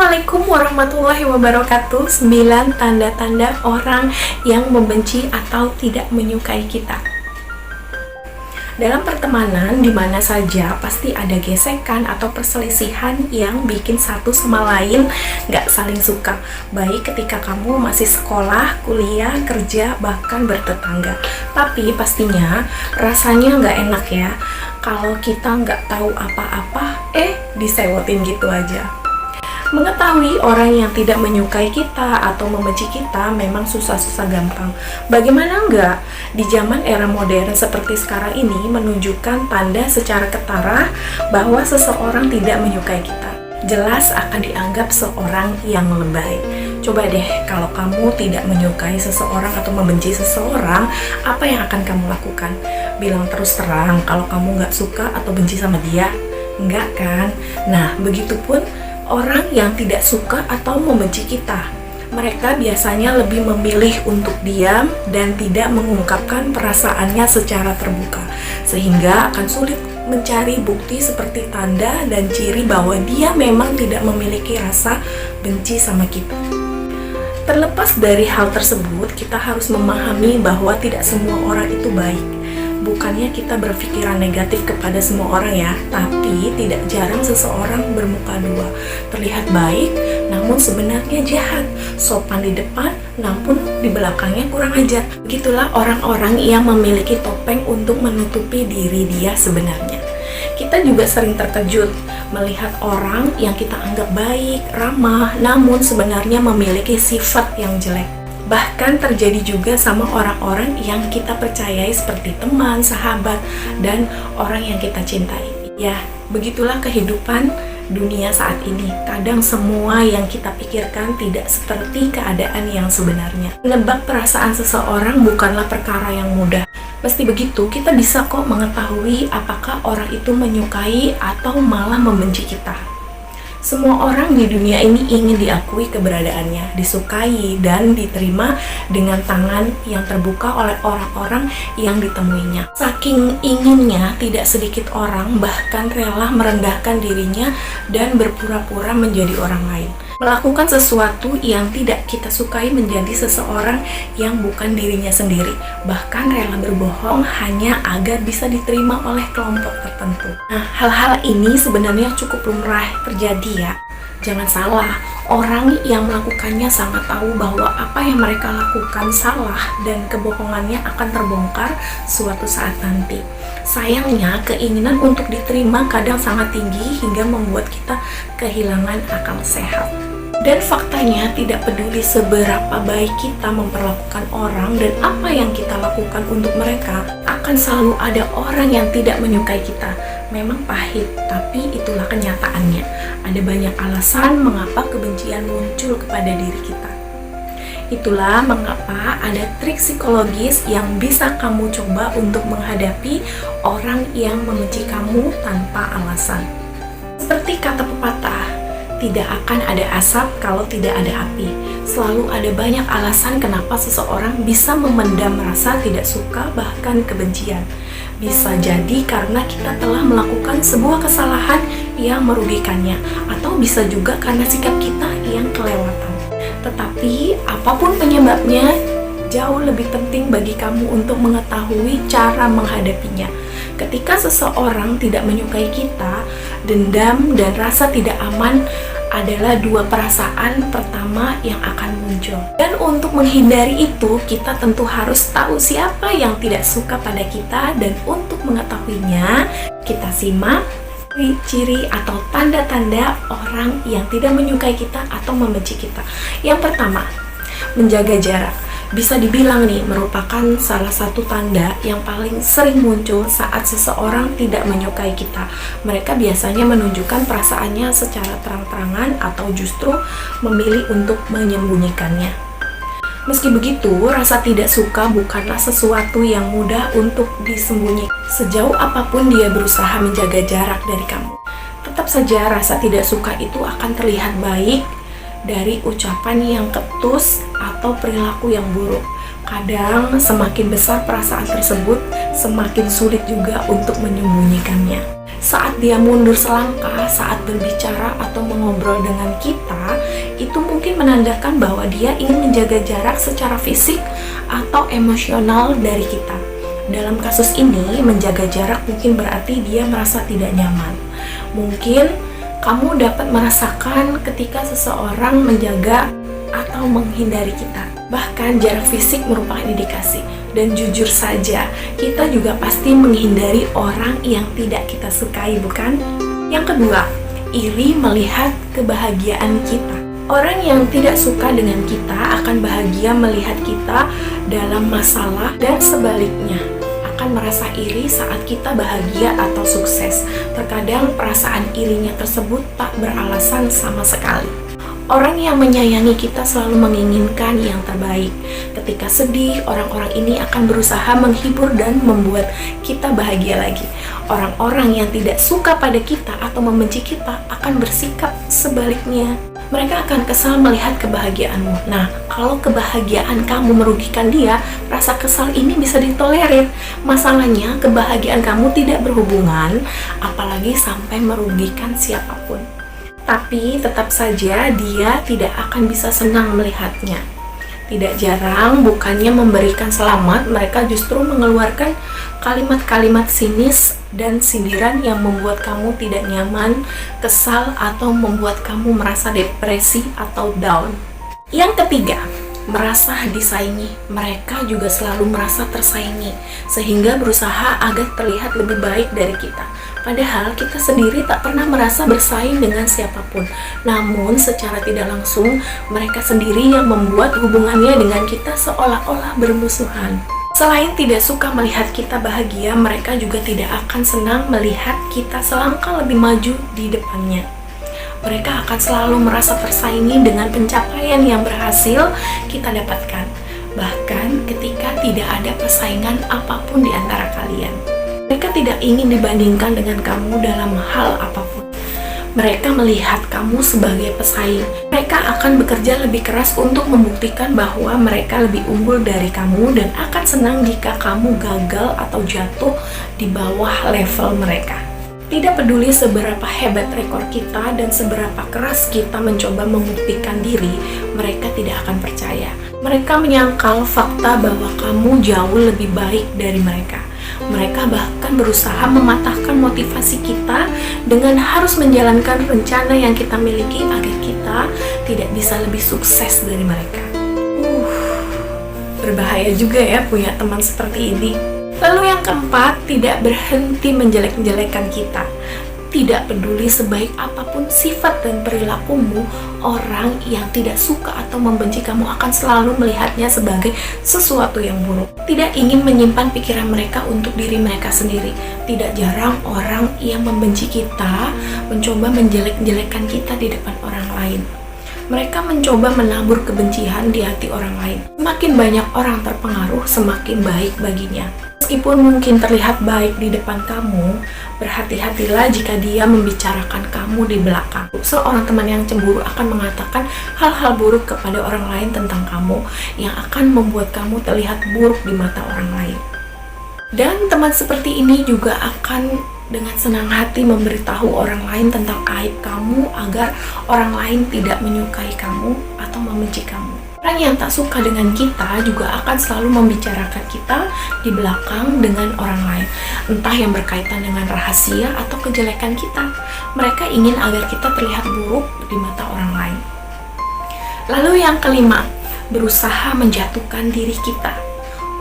Assalamualaikum warahmatullahi wabarakatuh. 9 tanda-tanda orang yang membenci atau tidak menyukai kita. Dalam pertemanan di mana saja pasti ada gesekan atau perselisihan yang bikin satu sama lain gak saling suka. Baik ketika kamu masih sekolah, kuliah, kerja, bahkan bertetangga. Tapi pastinya rasanya gak enak ya kalau kita gak tahu apa-apa, disewotin gitu aja. Mengetahui orang yang tidak menyukai kita atau membenci kita memang susah-susah gampang. Bagaimana enggak? Di zaman era modern seperti sekarang ini menunjukkan tanda secara ketara bahwa seseorang tidak menyukai kita. Jelas akan dianggap seorang yang lebay. Coba deh, kalau kamu tidak menyukai seseorang atau membenci seseorang, apa yang akan kamu lakukan? Bilang terus terang kalau kamu nggak suka atau benci sama dia? Enggak kan? Nah, begitupun orang yang tidak suka atau membenci kita. Mereka biasanya lebih memilih untuk diam dan tidak mengungkapkan perasaannya secara terbuka, sehingga akan sulit mencari bukti seperti tanda dan ciri bahwa dia memang tidak memiliki rasa benci sama kita. Terlepas dari hal tersebut, kita harus memahami bahwa tidak semua orang itu baik. Bukannya kita berpikiran negatif kepada semua orang ya, tapi tidak jarang seseorang bermuka dua, terlihat baik namun sebenarnya jahat, sopan di depan namun di belakangnya kurang ajar. Begitulah orang-orang yang memiliki topeng untuk menutupi diri dia sebenarnya. Kita juga sering terkejut melihat orang yang kita anggap baik, ramah, namun sebenarnya memiliki sifat yang jelek. Bahkan terjadi juga sama orang-orang yang kita percayai seperti teman, sahabat, dan orang yang kita cintai. Ya, begitulah kehidupan dunia saat ini. Kadang semua yang kita pikirkan tidak seperti keadaan yang sebenarnya. Menebak perasaan seseorang bukanlah perkara yang mudah. Meski begitu, kita bisa kok mengetahui apakah orang itu menyukai atau malah membenci kita. Semua orang di dunia ini ingin diakui keberadaannya, disukai, dan diterima dengan tangan yang terbuka oleh orang-orang yang ditemuinya. Saking inginnya, tidak sedikit orang bahkan rela merendahkan dirinya dan berpura-pura menjadi orang lain. Melakukan sesuatu yang tidak kita sukai menjadi seseorang yang bukan dirinya sendiri, bahkan rela berbohong hanya agar bisa diterima oleh kelompok tertentu. Nah, hal-hal ini sebenarnya cukup lumrah terjadi ya. Jangan salah, orang yang melakukannya sangat tahu bahwa apa yang mereka lakukan salah dan kebohongannya akan terbongkar suatu saat nanti. Sayangnya, keinginan untuk diterima kadang sangat tinggi hingga membuat kita kehilangan akal sehat. Dan faktanya, tidak peduli seberapa baik kita memperlakukan orang dan apa yang kita lakukan untuk mereka, akan selalu ada orang yang tidak menyukai kita. Memang pahit, tapi itulah kenyataannya. Ada banyak alasan mengapa kebencian muncul kepada diri kita. Itulah mengapa ada trik psikologis yang bisa kamu coba untuk menghadapi orang yang membenci kamu tanpa alasan. Seperti kata pepatah, tidak akan ada asap kalau tidak ada api. Selalu ada banyak alasan kenapa seseorang bisa memendam rasa tidak suka bahkan kebencian. Bisa jadi karena kita telah melakukan sebuah kesalahan yang merugikannya, atau bisa juga karena sikap kita yang kelewatan. Tetapi apapun penyebabnya, jauh lebih penting bagi kamu untuk mengetahui cara menghadapinya. Ketika seseorang tidak menyukai kita, dendam dan rasa tidak aman adalah dua perasaan pertama yang akan muncul. Dan untuk menghindari itu, kita tentu harus tahu siapa yang tidak suka pada kita, dan untuk mengetahuinya, kita simak ciri atau tanda-tanda orang yang tidak menyukai kita atau membenci kita. Yang pertama, menjaga jarak. Bisa dibilang nih merupakan salah satu tanda yang paling sering muncul saat seseorang tidak menyukai kita. Mereka biasanya menunjukkan perasaannya secara terang-terangan atau justru memilih untuk menyembunyikannya. Meski begitu, rasa tidak suka bukanlah sesuatu yang mudah untuk disembunyikan. Sejauh apapun dia berusaha menjaga jarak dari kamu, tetap saja rasa tidak suka itu akan terlihat baik dari ucapan yang ketus atau perilaku yang buruk. Kadang semakin besar perasaan tersebut, semakin sulit juga untuk menyembunyikannya. Saat dia mundur selangkah saat berbicara atau mengobrol dengan kita, itu mungkin menandakan bahwa dia ingin menjaga jarak secara fisik atau emosional dari kita. Dalam kasus ini, menjaga jarak mungkin berarti dia merasa tidak nyaman. Mungkin kamu dapat merasakan ketika seseorang menjaga atau menghindari kita. Bahkan jarak fisik merupakan indikasi. Dan jujur saja, kita juga pasti menghindari orang yang tidak kita sukai, bukan? Yang kedua, iri melihat kebahagiaan kita. Orang yang tidak suka dengan kita akan bahagia melihat kita dalam masalah, dan sebaliknya akan merasa iri saat kita bahagia atau sukses. Terkadang perasaan irinya tersebut tak beralasan sama sekali. Orang yang menyayangi kita selalu menginginkan yang terbaik. Ketika sedih, orang-orang ini akan berusaha menghibur dan membuat kita bahagia lagi. Orang-orang yang tidak suka pada kita atau membenci kita akan bersikap sebaliknya. Mereka akan kesal melihat kebahagiaanmu. Nah, kalau kebahagiaan kamu merugikan dia, rasa kesal ini bisa ditolerir. Masalahnya, kebahagiaan kamu tidak berhubungan, apalagi sampai merugikan siapapun. Tapi tetap saja dia tidak akan bisa senang melihatnya. Tidak jarang, bukannya memberikan selamat, mereka justru mengeluarkan kalimat-kalimat sinis dan sindiran yang membuat kamu tidak nyaman, kesal, atau membuat kamu merasa depresi atau down. Yang ketiga, merasa disaingi. Mereka juga selalu merasa tersaingi, sehingga berusaha agar terlihat lebih baik dari kita. Padahal kita sendiri tak pernah merasa bersaing dengan siapapun. Namun secara tidak langsung, mereka sendiri yang membuat hubungannya dengan kita seolah-olah bermusuhan. Selain tidak suka melihat kita bahagia, mereka juga tidak akan senang melihat kita selangkah lebih maju di depannya. Mereka akan selalu merasa tersaingi dengan pencapaian yang berhasil kita dapatkan. Bahkan ketika tidak ada persaingan apapun di antara kalian. Mereka tidak ingin dibandingkan dengan kamu dalam hal apapun. Mereka melihat kamu sebagai pesaing. Mereka akan bekerja lebih keras untuk membuktikan bahwa mereka lebih unggul dari kamu dan akan senang jika kamu gagal atau jatuh di bawah level mereka. Tidak peduli seberapa hebat rekor kita dan seberapa keras kita mencoba membuktikan diri, mereka tidak akan percaya. Mereka menyangkal fakta bahwa kamu jauh lebih baik dari mereka. Mereka bahkan berusaha mematahkan motivasi kita dengan harus menjalankan rencana yang kita miliki agar kita tidak bisa lebih sukses dari mereka. Berbahaya juga ya punya teman seperti ini. Lalu yang keempat, tidak berhenti menjelek-jelekan kita. Tidak peduli sebaik apapun sifat dan perilakumu, orang yang tidak suka atau membenci kamu akan selalu melihatnya sebagai sesuatu yang buruk. Tidak ingin menyimpan pikiran mereka untuk diri mereka sendiri. Tidak jarang orang yang membenci kita mencoba menjelek-jelekan kita di depan orang lain. Mereka mencoba menabur kebencian di hati orang lain. Semakin banyak orang terpengaruh, semakin baik baginya. Meskipun mungkin terlihat baik di depan kamu, berhati-hatilah jika dia membicarakan kamu di belakang. Seorang teman yang cemburu akan mengatakan hal-hal buruk kepada orang lain tentang kamu yang akan membuat kamu terlihat buruk di mata orang lain. Dan teman seperti ini juga akan dengan senang hati memberitahu orang lain tentang aib kamu agar orang lain tidak menyukai kamu atau membenci kamu. Orang yang tak suka dengan kita juga akan selalu membicarakan kita di belakang dengan orang lain, entah yang berkaitan dengan rahasia atau kejelekan kita. Mereka ingin agar kita terlihat buruk di mata orang lain. Lalu yang kelima, berusaha menjatuhkan diri kita.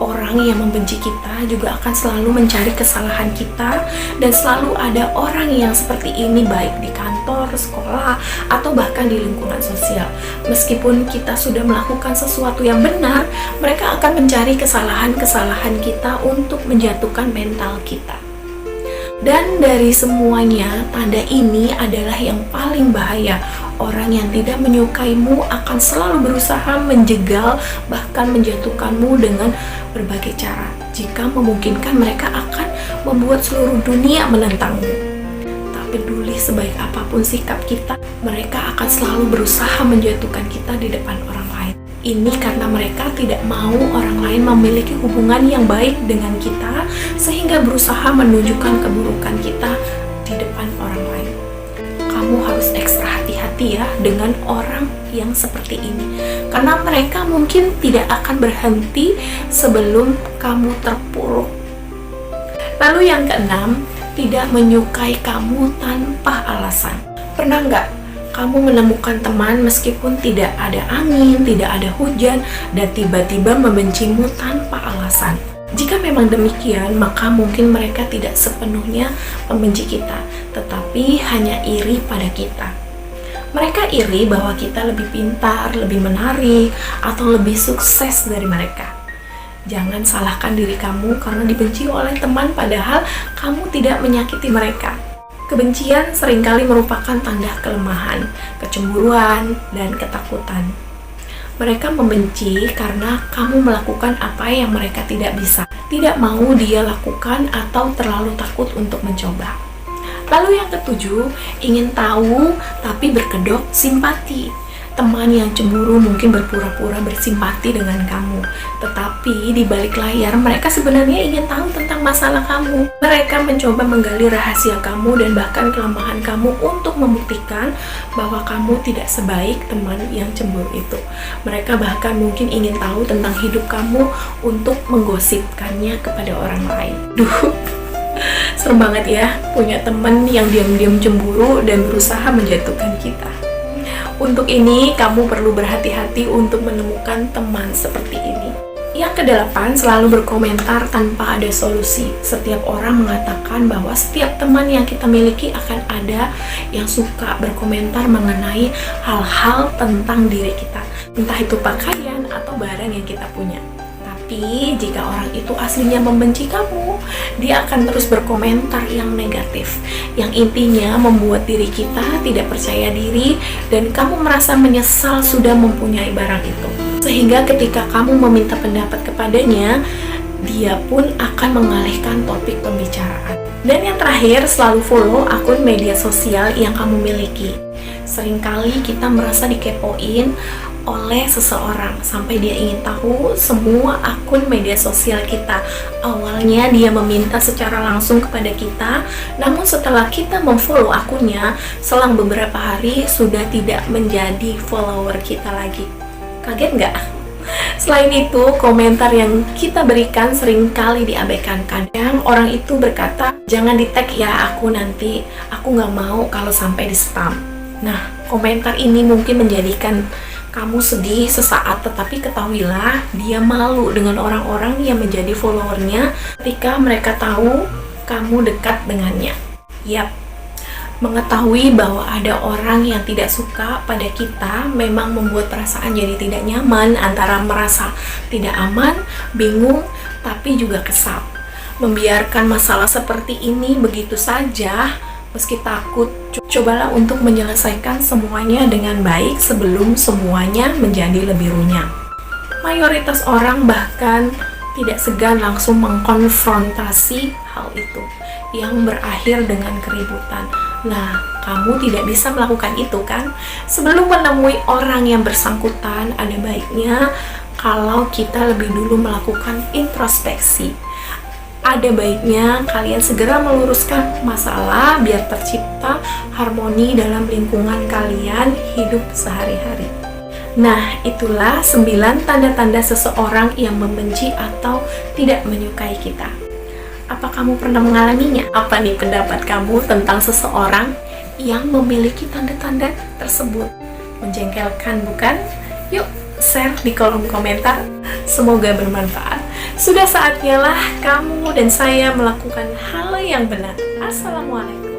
Orang yang membenci kita juga akan selalu mencari kesalahan kita, dan selalu ada orang yang seperti ini baik di kantor, sekolah, atau bahkan di lingkungan sosial. Meskipun kita sudah melakukan sesuatu yang benar, mereka akan mencari kesalahan-kesalahan kita untuk menjatuhkan mental kita. Dan dari semuanya, tanda ini adalah yang paling bahaya. Orang yang tidak menyukaimu akan selalu berusaha menjegal, bahkan menjatuhkanmu dengan berbagai cara. Jika memungkinkan, mereka akan membuat seluruh dunia menentangmu. Tak peduli sebaik apapun sikap kita, mereka akan selalu berusaha menjatuhkan kita di depan orang lain. Ini karena mereka tidak mau orang lain memiliki hubungan yang baik dengan kita, sehingga berusaha menunjukkan keburukan kita di dengan orang yang seperti ini, karena mereka mungkin tidak akan berhenti sebelum kamu terpuruk. Lalu yang keenam, tidak menyukai kamu tanpa alasan. Pernah nggak kamu menemukan teman meskipun tidak ada angin, tidak ada hujan, dan tiba-tiba membencimu tanpa alasan? Jika memang demikian, maka mungkin mereka tidak sepenuhnya membenci kita, tetapi hanya iri pada kita. Mereka iri bahwa kita lebih pintar, lebih menarik, atau lebih sukses dari mereka. Jangan salahkan diri kamu karena dibenci oleh teman padahal kamu tidak menyakiti mereka. Kebencian seringkali merupakan tanda kelemahan, kecemburuan, dan ketakutan. Mereka membenci karena kamu melakukan apa yang mereka tidak bisa, tidak mau dia lakukan, atau terlalu takut untuk mencoba. Lalu yang ketujuh, ingin tahu tapi berkedok simpati. Teman yang cemburu mungkin berpura-pura bersimpati dengan kamu, tetapi di balik layar mereka sebenarnya ingin tahu tentang masalah kamu. Mereka mencoba menggali rahasia kamu dan bahkan kelemahan kamu untuk membuktikan bahwa kamu tidak sebaik teman yang cemburu itu. Mereka bahkan mungkin ingin tahu tentang hidup kamu untuk menggosipkannya kepada orang lain. Serem banget ya punya teman yang diam-diam cemburu dan berusaha menjatuhkan kita. Untuk ini, kamu perlu berhati-hati untuk menemukan teman seperti ini. Yang kedelapan, selalu berkomentar tanpa ada solusi. Setiap orang mengatakan bahwa setiap teman yang kita miliki akan ada yang suka berkomentar mengenai hal-hal tentang diri kita. Entah itu pakaian atau barang yang kita punya. Tapi jika orang itu aslinya membenci kamu, dia akan terus berkomentar yang negatif, yang intinya membuat diri kita tidak percaya diri dan kamu merasa menyesal sudah mempunyai barang itu. Sehingga ketika kamu meminta pendapat kepadanya, dia pun akan mengalihkan topik pembicaraan. Dan yang terakhir, selalu follow akun media sosial yang kamu miliki. Seringkali kita merasa dikepoin oleh seseorang sampai dia ingin tahu semua akun media sosial kita. Awalnya dia meminta secara langsung kepada kita, namun setelah kita memfollow akunnya, selang beberapa hari sudah tidak menjadi follower kita lagi. Kaget nggak? Selain itu, komentar yang kita berikan seringkali diabaikan. Kadang orang itu berkata, jangan di-tag ya aku nanti, aku nggak mau kalau sampai di spam. Nah, komentar ini mungkin menjadikan kamu sedih sesaat, tetapi ketahuilah dia malu dengan orang-orang yang menjadi followernya ketika mereka tahu kamu dekat dengannya. Yap, mengetahui bahwa ada orang yang tidak suka pada kita memang membuat perasaan jadi tidak nyaman, antara merasa tidak aman, bingung, tapi juga kesal. Membiarkan masalah seperti ini begitu saja meski takut, cobalah untuk menyelesaikan semuanya dengan baik sebelum semuanya menjadi lebih runyam. Mayoritas orang bahkan tidak segan langsung mengkonfrontasi hal itu yang berakhir dengan keributan. Nah, kamu tidak bisa melakukan itu kan? Sebelum menemui orang yang bersangkutan, ada baiknya kalau kita lebih dulu melakukan introspeksi. Ada baiknya kalian segera meluruskan masalah biar tercipta harmoni dalam lingkungan kalian hidup sehari-hari. Nah, itulah 9 tanda-tanda seseorang yang membenci atau tidak menyukai kita. Apa kamu pernah mengalaminya? Apa nih pendapat kamu tentang seseorang yang memiliki tanda-tanda tersebut? Menjengkelkan bukan? Yuk, share di kolom komentar. Semoga bermanfaat. Sudah saatnya lah kamu dan saya melakukan hal yang benar. Assalamualaikum.